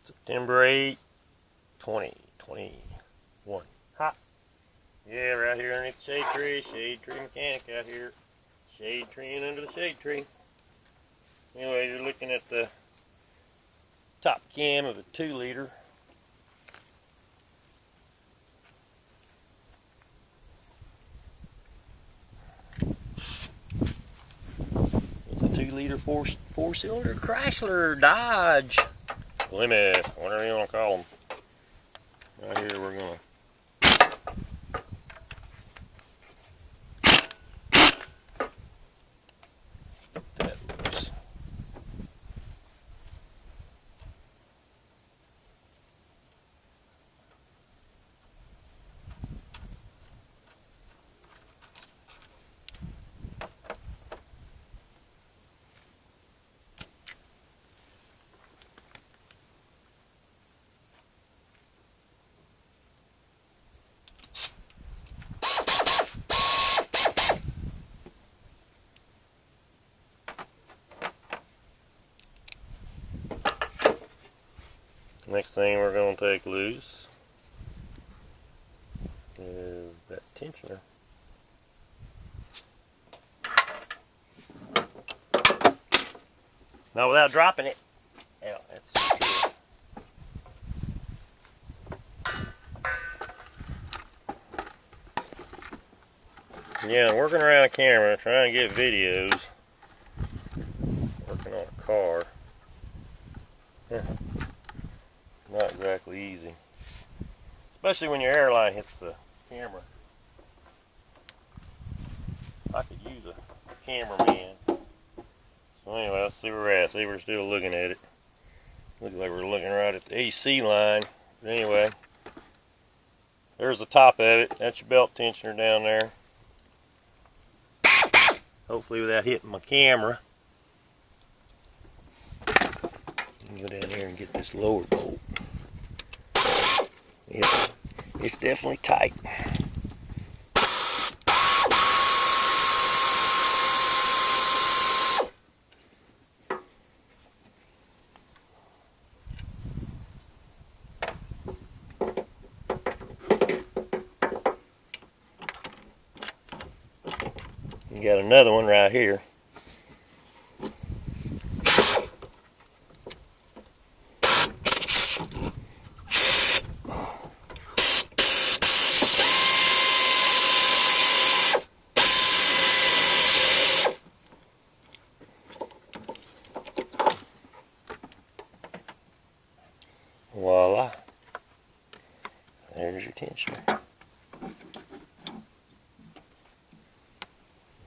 September 8, 2021. Hot. Yeah, right here underneath the shade tree mechanic out here. Shade tree under the shade tree. Anyway, you're looking at the top cam of a 2-liter. It's a 2-liter four-cylinder Chrysler Dodge Plymouth, whatever you want to call them. Right here we're going to next thing we're going to take loose is that tensioner. Not without dropping it. Yeah, that's good. Yeah, I'm working around a camera, trying to get videos. Working on a car. Not exactly easy. Especially when your airline hits the camera. I could use a cameraman. So anyway, let's see where we're at. See, we're still looking at it. Looks like we're looking right at the AC line. But anyway, there's the top of it. That's your belt tensioner down there. Hopefully without hitting my camera. Go down here and get this lower bolt. Yeah, it's definitely tight. You got another one right here. Voila. There's your tensioner.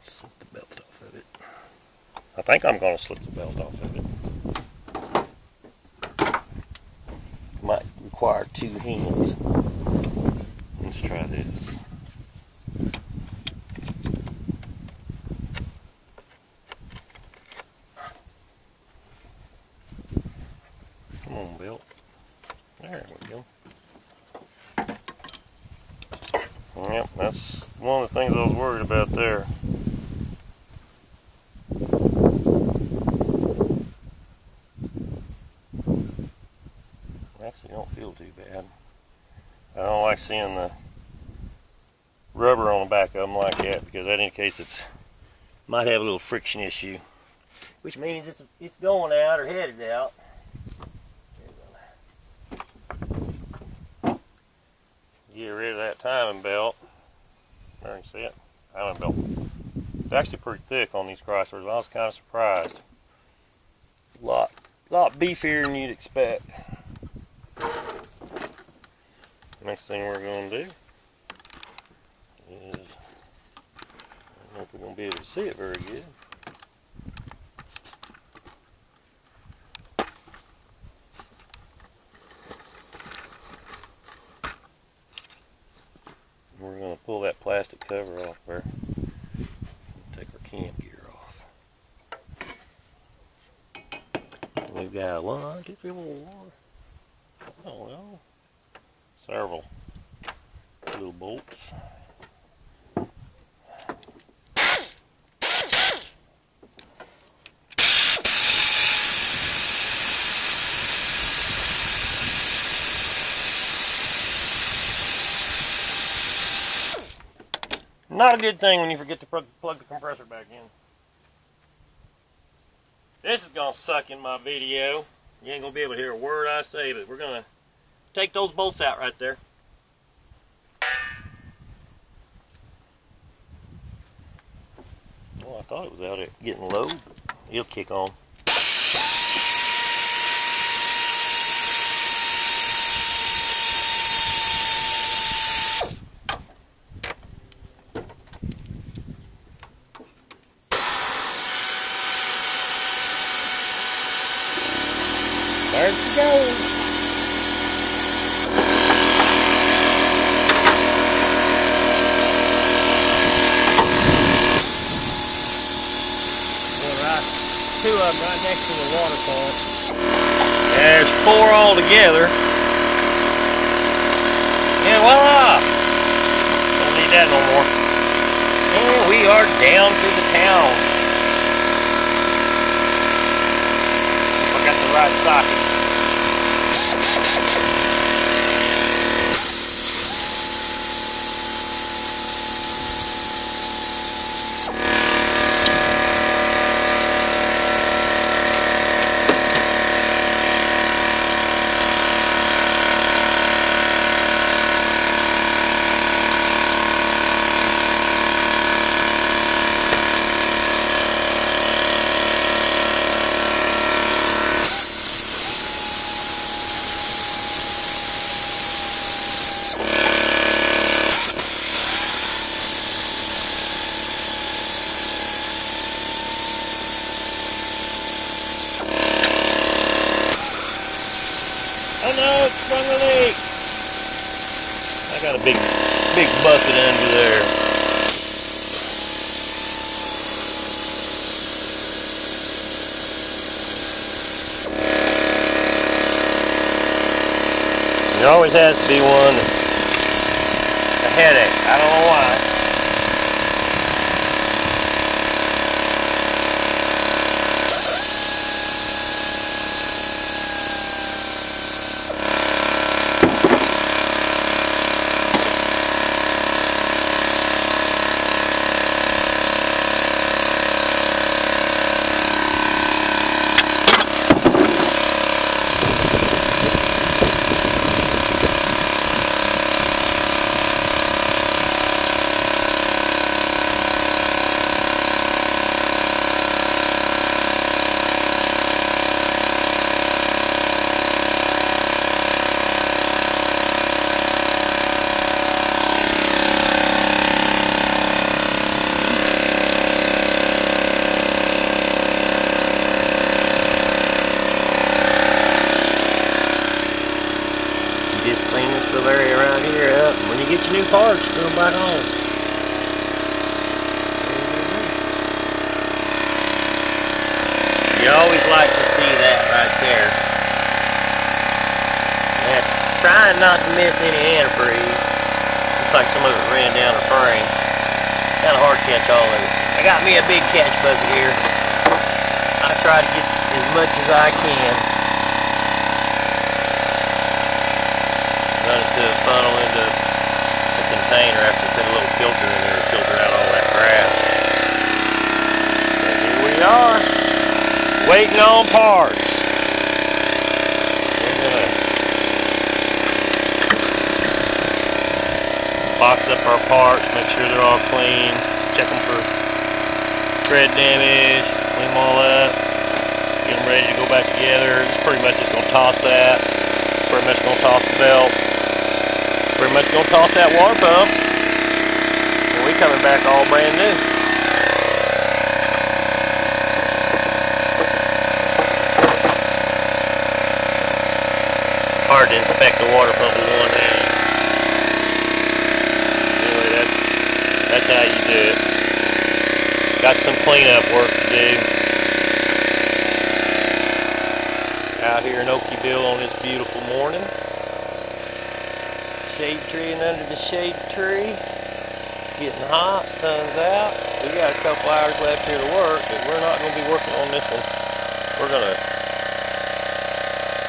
Slip the belt off of it. I think I'm going to slip the belt off of it. Might require 2 hands. Let's try this. Come on, belt. There we go. Yep, that's one of the things I was worried about there. Actually, don't feel too bad. I don't like seeing the rubber on the back of them like that because that indicates it might have a little friction issue, which means it's going out or headed out. Get rid of that timing belt. There you see it. Timing belt. It's actually pretty thick on these Chryslers. I was kind of surprised. A lot beefier than you'd expect. Next thing we're going to do is, I don't know if we're going to be able to see it very good. We're going to pull that plastic cover off there. Take our cam gear off. We've got 1, 2, 3, 4. I don't know. Several little bolts. Not a good thing when you forget to plug the compressor back in. This is going to suck in my video. You ain't going to be able to hear a word I say, but we're going to take those bolts out right there. Well, I thought it was out there getting low, but it'll kick on. There she goes. Two of them right next to the water pump. There's 4 all together. And voila! Don't need that no more. And we are down to the town. I got the right socket. Oh no, it's sprung a leak. I got a big bucket under there. There always has to be one that's a headache. I don't know why. Just clean this little area around here up. When you get your new parts, put them back on. You always like to see that right there. Yeah, trying not to miss any antifreeze. Looks like some of it ran down the frame. Kind of hard to catch all of it. I got me a big catch bucket here. I try to get as much as I can. Run it to a funnel into the container after I put a little filter in there to filter out all that grass. And here we are, waiting on parts. We're gonna box up our parts, make sure they're all clean, check them for tread damage, clean them all up, get them ready to go back together. It's pretty much just gonna toss that. Pretty much gonna toss the belt. Pretty much gonna toss that water pump, and we coming back all brand new. Hard to inspect the water pump with one hand. Anyway, that's how you do it. Got some cleanup work to do out here in Okieville on this beautiful morning. Shade tree and under the shade tree. It's getting hot, sun's out. We got a couple hours left here to work, but we're not going to be working on this one. We're going to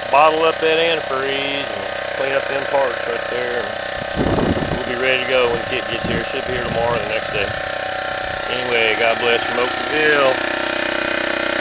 bottle up that antifreeze and clean up them parts right there, and we'll be ready ready to go when the kit gets here. It should be here tomorrow or the next day. Anyway, God bless from Oakville.